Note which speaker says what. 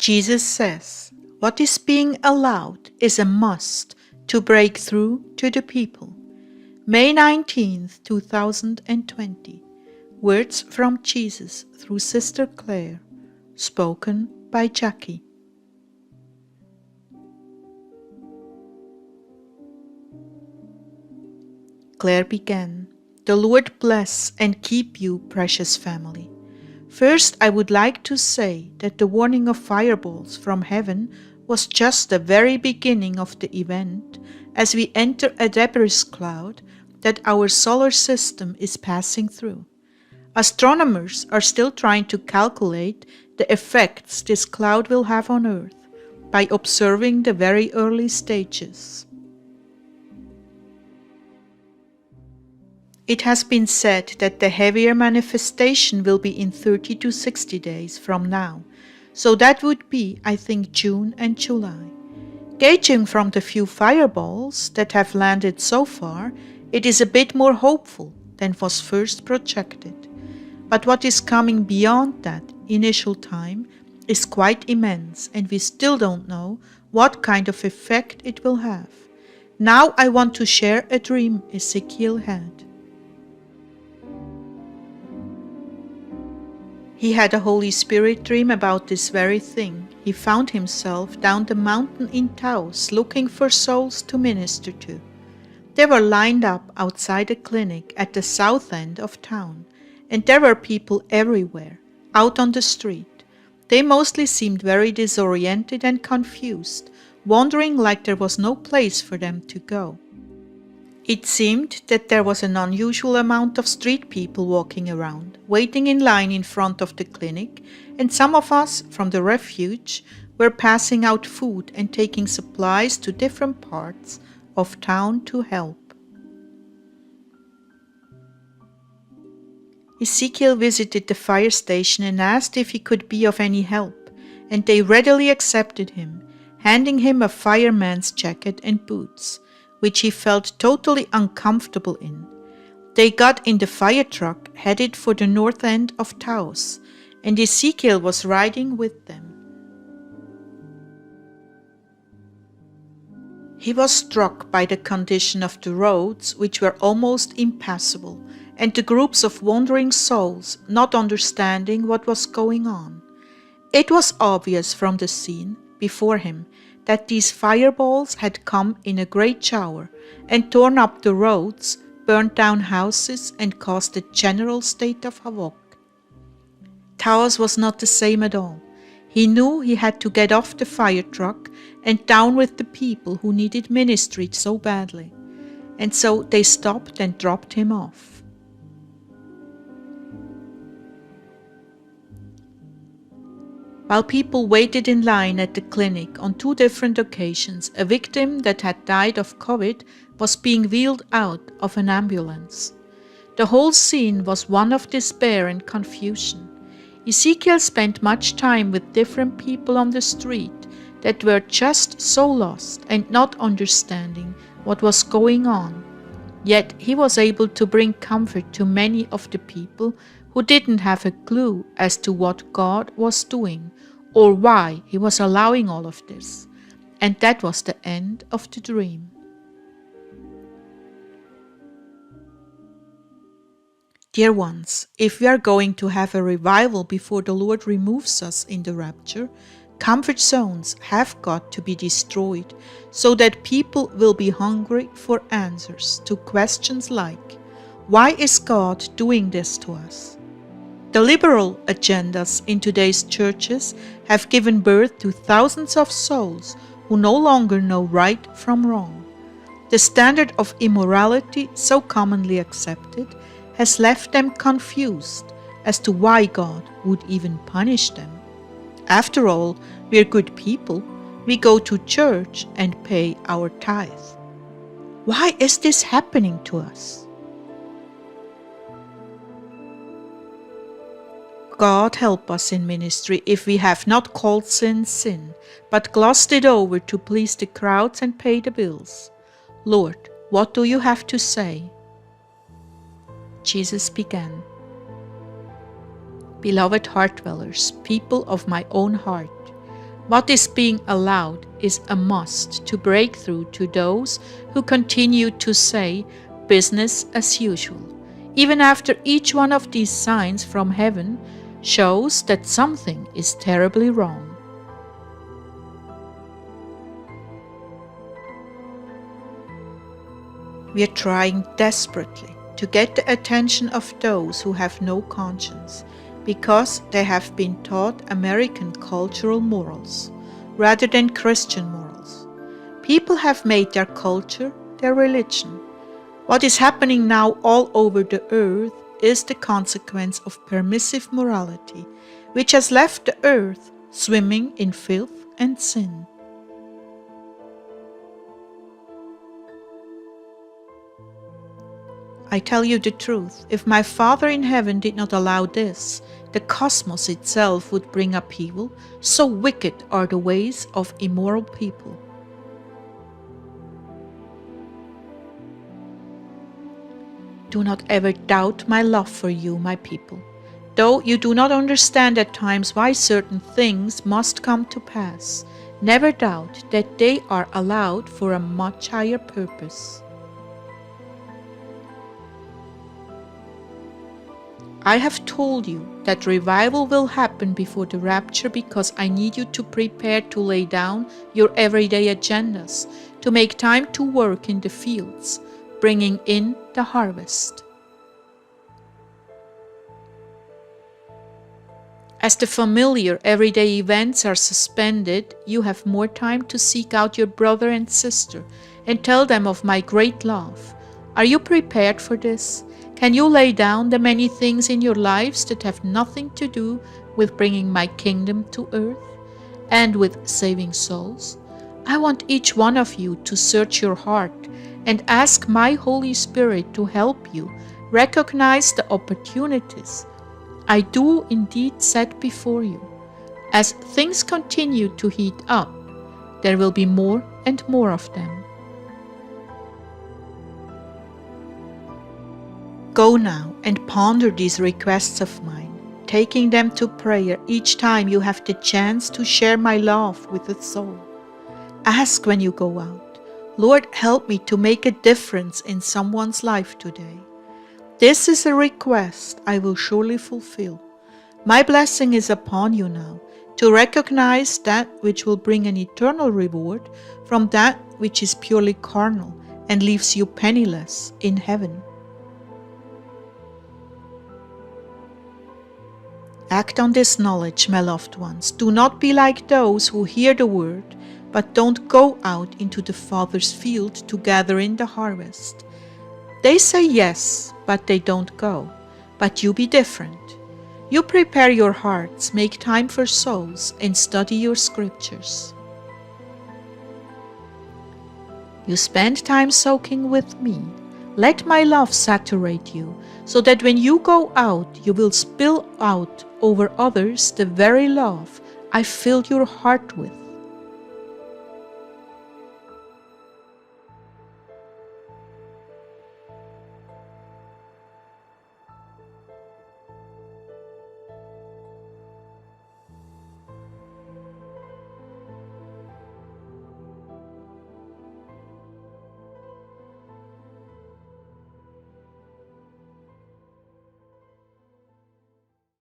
Speaker 1: Jesus says, what is being allowed is a must to break through to the people. May 19th, 2020. Words from Jesus through Sister Clare, spoken by Jackie. Clare began, "The Lord bless and keep you, precious family. First, I would like to say that the warning of fireballs from heaven was just the very beginning of the event as we enter a debris cloud that our solar system is passing through. Astronomers are still trying to calculate the effects this cloud will have on Earth by observing the very early stages. It has been said that the heavier manifestation will be in 30 to 60 days from now, so that would be, I think, June and July. Gauging from the few fireballs that have landed so far, it is a bit more hopeful than was first projected. But what is coming beyond that initial time is quite immense, and we still don't know what kind of effect it will have. Now I want to share a dream Ezekiel had. He had a Holy Spirit dream about this very thing. He found himself down the mountain in Taos looking for souls to minister to. They were lined up outside a clinic at the south end of town, and there were people everywhere, out on the street. They mostly seemed very disoriented and confused, wondering like there was no place for them to go. It seemed that there was an unusual amount of street people walking around, waiting in line in front of the clinic, and some of us from the refuge were passing out food and taking supplies to different parts of town to help. Ezekiel visited the fire station and asked if he could be of any help, and they readily accepted him, handing him a fireman's jacket and boots, which he felt totally uncomfortable in. They got in the fire truck headed for the north end of Taos, and Ezekiel was riding with them. He was struck by the condition of the roads, which were almost impassable, and the groups of wandering souls not understanding what was going on. It was obvious from the scene before him that these fireballs had come in a great shower and torn up the roads, burned down houses, and caused a general state of havoc. Taos was not the same at all. He knew he had to get off the fire truck and down with the people who needed ministry so badly, and so they stopped and dropped him off. While people waited in line at the clinic on 2 different occasions, a victim that had died of COVID was being wheeled out of an ambulance. The whole scene was one of despair and confusion. Ezekiel spent much time with different people on the street that were just so lost and not understanding what was going on. Yet he was able to bring comfort to many of the people who didn't have a clue as to what God was doing or why he was allowing all of this. And that was the end of the dream. Dear ones, if we are going to have a revival before the Lord removes us in the rapture, comfort zones have got to be destroyed so that people will be hungry for answers to questions like, why is God doing this to us? The liberal agendas in today's churches have given birth to thousands of souls who no longer know right from wrong. The standard of immorality, so commonly accepted, has left them confused as to why God would even punish them. After all, we are good people. We go to church and pay our tithe. Why is this happening to us? God help us in ministry if we have not called sin sin, but glossed it over to please the crowds and pay the bills. Lord, what do you have to say? Jesus began. Beloved Heartdwellers, people of my own heart, What is being allowed is a must to break through to those who continue to say business as usual, even after each one of these signs from heaven shows that something is terribly wrong. We are trying desperately to get the attention of those who have no conscience, because they have been taught American cultural morals rather than Christian morals. People have made their culture their religion. What is happening now all over the earth is the consequence of permissive morality, which has left the earth swimming in filth and sin. I tell you the truth, if my Father in heaven did not allow this, the cosmos itself would bring upheaval, so wicked are the ways of immoral people. Do not ever doubt my love for you, my people. Though you do not understand at times why certain things must come to pass, never doubt that they are allowed for a much higher purpose. I have told you that revival will happen before the rapture because I need you to prepare to lay down your everyday agendas, to make time to work in the fields, bringing in the harvest. As the familiar everyday events are suspended, you have more time to seek out your brother and sister and tell them of my great love. Are you prepared for this? Can you lay down the many things in your lives that have nothing to do with bringing my kingdom to earth and with saving souls? I want each one of you to search your heart and ask my Holy Spirit to help you recognize the opportunities I do indeed set before you. As things continue to heat up, there will be more and more of them. Go now and ponder these requests of mine, taking them to prayer each time you have the chance to share my love with a soul. Ask when you go out, Lord, help me to make a difference in someone's life today. This is a request I will surely fulfill. My blessing is upon you now, to recognize that which will bring an eternal reward from that which is purely carnal and leaves you penniless in heaven. Act on this knowledge, my loved ones. Do not be like those who hear the word, but don't go out into the Father's field to gather in the harvest. They say yes, but they don't go. But you be different. You prepare your hearts, make time for souls, and study your scriptures. You spend time soaking with me. Let my love saturate you, so that when you go out, you will spill out over others the very love I filled your heart with.